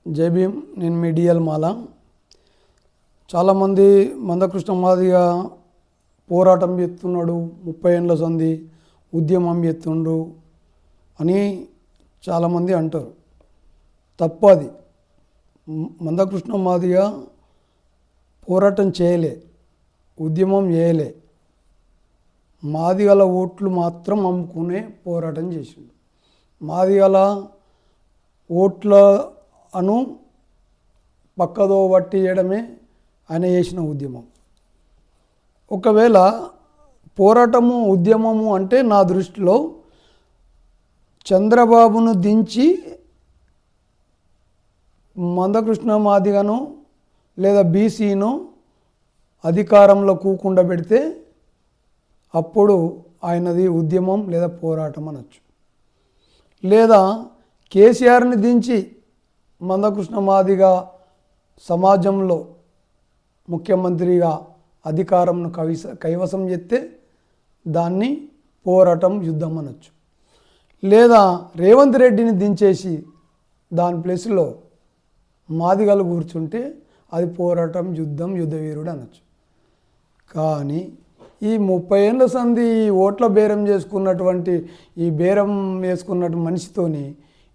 జై భీమ్. నేను మీ డిఎల్ మాల. చాలామంది మందకృష్ణ మాదిగ పోరాటం చేస్తున్నాడు, 30 ఏళ్ళ సంధి ఉద్యమం చేస్తుండు అని చాలామంది అంటారు. తప్పది. మందకృష్ణ మాదిగ పోరాటం చేయలే, ఉద్యమం చేయలే. మాదిగల ఓట్లు మాత్రం అమ్ముకునే పోరాటం చేసిండు. మాదిగల ఓట్ల అను పక్కదో బట్టి చేయడమే ఆయన చేసిన ఉద్యమం. ఒకవేళ పోరాటము ఉద్యమము అంటే నా దృష్టిలో చంద్రబాబును దించి మందకృష్ణ మాదిగను లేదా బీసీను అధికారంలో కూకుండా పెడితే అప్పుడు ఆయనది ఉద్యమం లేదా పోరాటం అనొచ్చు. లేదా కేసీఆర్ని దించి మందకృష్ణ మాదిగ సమాజంలో ముఖ్యమంత్రిగా అధికారంను కైవసం చేస్తే దాన్ని పోరాటం, యుద్ధం అనొచ్చు. లేదా రేవంత్ రెడ్డిని దించేసి దాని ప్లేస్లో మాదిగలు కూర్చుంటే అది పోరాటం, యుద్ధం, యుద్ధవీరుడు అనొచ్చు. కానీ ఈ 30 ఏళ్ళ సంధి ఓట్ల బేరం చేసుకున్నటువంటి ఈ బేరం వేసుకున్నట్టు మనిషితోని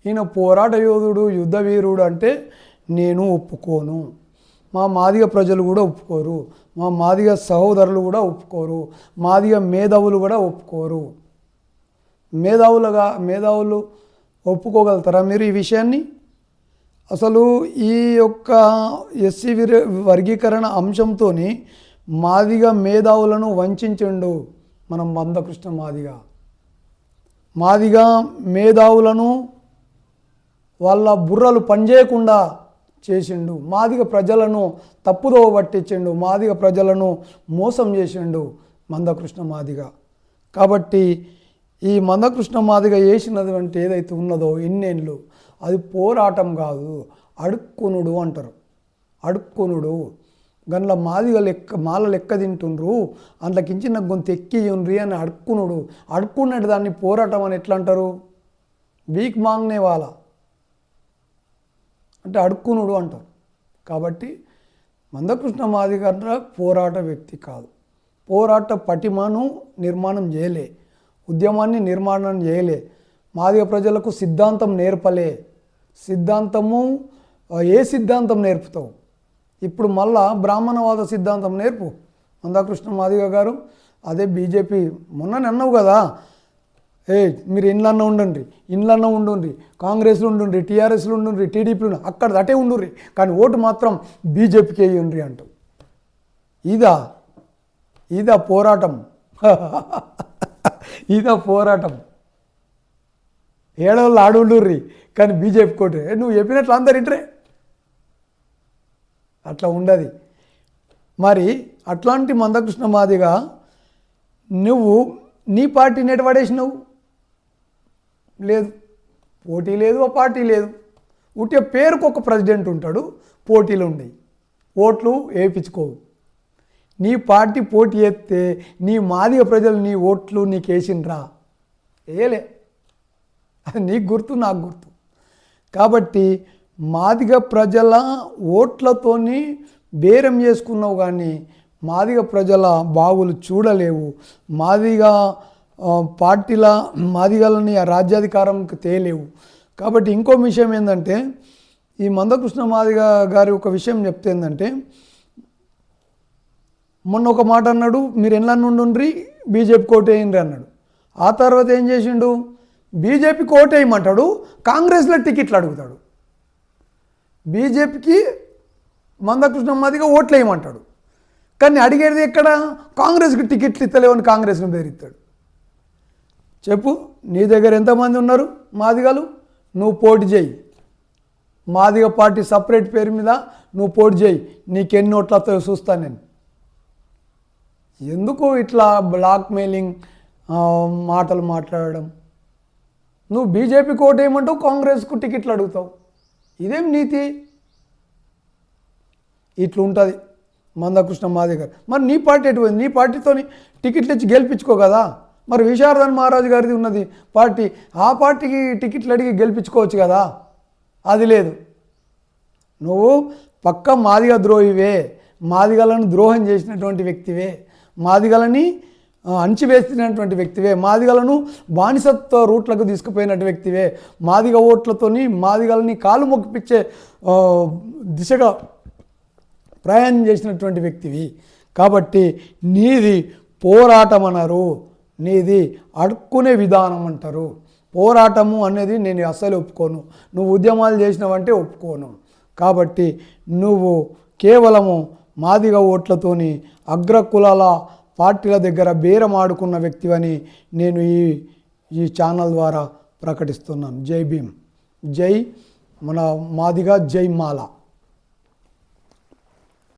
ఈయన పోరాట యోధుడు, యుద్ధవీరుడు అంటే నేను ఒప్పుకోను. మా మాదిగ ప్రజలు కూడా ఒప్పుకోరు, మా మాదిగ సహోదరులు కూడా ఒప్పుకోరు, మాదిగ మేధావులు కూడా ఒప్పుకోరు. మేధావులు ఒప్పుకోగలుగుతారా మీరు ఈ విషయాన్ని? అసలు ఈ యొక్క ఎస్సీ వర్గీకరణ అంశంతో మాదిగ మేధావులను వంచిండు మనం మందకృష్ణ మాదిగ. మాదిగ మేధావులను వాళ్ళ బుర్రలు పనిచేయకుండా చేసిండు. మాదిగ ప్రజలను తప్పుదో పట్టించిండు, మాదిగ ప్రజలను మోసం చేసిండు మందకృష్ణ మాదిగ. కాబట్టి ఈ మందకృష్ణ మాదిగ చేసినటువంటి ఏదైతే ఉన్నదో ఇన్నేళ్ళు, అది పోరాటం కాదు, అడుక్కునుడు అంటారు. అడుక్కునుడు. గన్ల మాదిగ మాల లెక్క తింటుండ్రు, అందులోకించి నాకు గొంతు ఎక్కియుండ్రి అని అడుక్కునుడు. అడుక్కున్నట్టు దాన్ని పోరాటం అని ఎట్లా అంటారు? భీక్ మాంగ్నే వాళ్ళ అంటే అడుక్కునుడు అంటారు. కాబట్టి మందకృష్ణ మాదిగ పోరాట వ్యక్తి కాదు. పోరాట పటిమను నిర్మాణం చేయలే, ఉద్యమాన్ని నిర్మాణం చేయలే, మాదిగ ప్రజలకు సిద్ధాంతం నేర్పలే. సిద్ధాంతము ఏ సిద్ధాంతం నేర్పుతావు? ఇప్పుడు మళ్ళా బ్రాహ్మణవాద సిద్ధాంతం నేర్పు మందకృష్ణ మాదిగ గారు. అదే బీజేపీ మొన్ననే అన్నావు కదా, మీరు ఇండ్లన్నా ఉండుండ్రి, కాంగ్రెస్లో ఉండుండ్రి, టీఆర్ఎస్లో ఉండుండ్రి, టీడీపీలో అక్కడ అటే ఉండుర్రి, కానీ ఓటు మాత్రం బీజేపీకి వేయండ్రి అంటావు. ఇదా పోరాటం? ఇదా పోరాటం? ఏడవాళ్ళు ఆడుండుర్రి కానీ బీజేపీ కోటు నువ్వు చెప్పినట్లు అందరు ఇంటరే. అట్లా ఉండదు. మరి అట్లాంటి మందకృష్ణ మాదిగ నువ్వు నీ పార్టీని ఎటు పడేసినావు? లేదు, పోటీ లేదు, ఆ పార్టీ లేదు. ఉట్టే పేరుకు ఒక ప్రెసిడెంట్ ఉంటాడు, పోటీలు ఉండేవి, ఓట్లు వేయించుకోవు. నీ పార్టీ పోటీ చేస్తే నీ మాదిగ ప్రజలు నీ ఓట్లు నీకు వేసిండ్రా? వేయలే. అది నీకు గుర్తు, నాకు గుర్తు. కాబట్టి మాదిగ ప్రజల ఓట్లతోని బేరం చేసుకున్నావు, కానీ మాదిగ ప్రజల బావులు చూడలేవు. మాదిగ పార్టీల మాదిగలని ఆ రాజ్యాధికారంకి తేలేవు. కాబట్టి ఇంకో విషయం ఏంటంటే, ఈ మందకృష్ణ మాదిగ గారి ఒక విషయం చెప్తే ఏంటంటే, మొన్న ఒక మాట అన్నాడు, మీరు ఎన్లా నుండి బీజేపీ కోటేయండి అన్నాడు. ఆ తర్వాత ఏం చేసిండు? బీజేపీ కోటేయమంటాడు, కాంగ్రెస్లో టికెట్లు అడుగుతాడు. బీజేపీకి మందకృష్ణ మాదిగ ఓట్లు వేయమంటాడు, కానీ అడిగేది ఎక్కడ? కాంగ్రెస్కి టికెట్లు ఇస్తలేవని కాంగ్రెస్ను బెదిరిస్తాడు. చెప్పు, నీ దగ్గర ఎంతమంది ఉన్నారు మాదిగలు? నువ్వు పోటీ చేయి, మాదిగ పార్టీ సపరేట్ పేరు మీద నువ్వు పోటీ చేయి, నీకెన్ని ఓట్లతో చూస్తాను నేను. ఎందుకు ఇట్లా బ్లాక్ మెయిలింగ్ మాటలు మాట్లాడడం? నువ్వు బీజేపీకి ఓటు వేయమంటావు, కాంగ్రెస్కు టికెట్లు అడుగుతావు. ఇదేం నీతి? ఇట్లుంటుంది మందకృష్ణ మాదిగ. మరి నీ పార్టీ ఎటుపోయింది? నీ పార్టీతో టికెట్లు ఇచ్చి గెలిపించుకో కదా. మరి విశారదన్ మహారాజు గారిది ఉన్నది పార్టీ, ఆ పార్టీకి టికెట్లు అడిగి గెలిపించుకోవచ్చు కదా. అది లేదు. నువ్వు పక్క మాదిగ ద్రోహివే, మాదిగలను ద్రోహం చేసినటువంటి వ్యక్తివే, మాదిగలని అణిచివేసినటువంటి వ్యక్తివే, మాదిగలను బానిసత్వ రూట్లకు తీసుకుపోయినటువంటి వ్యక్తివే, మాదిగ ఓట్లతోని మాదిగలని కాలు మొక్కిపించే దిశగా ప్రయాణం చేసినటువంటి వ్యక్తివి. కాబట్టి నీది పోరాటం అన్నారు, నీది అడుక్కునే విధానం అంటారు. పోరాటము అనేది నేను అస్సలు ఒప్పుకోను. నువ్వు ఉద్యమాలు చేసినవంటే ఒప్పుకోను. కాబట్టి నువ్వు కేవలము మాదిగ ఓట్లతోని అగ్రకులాల పార్టీల దగ్గర బేరం ఆడుకున్న వ్యక్తివని నేను ఈ ఛానల్ ద్వారా ప్రకటిస్తున్నాను. జై భీమ్, జై మన మాదిగ, జై మాల.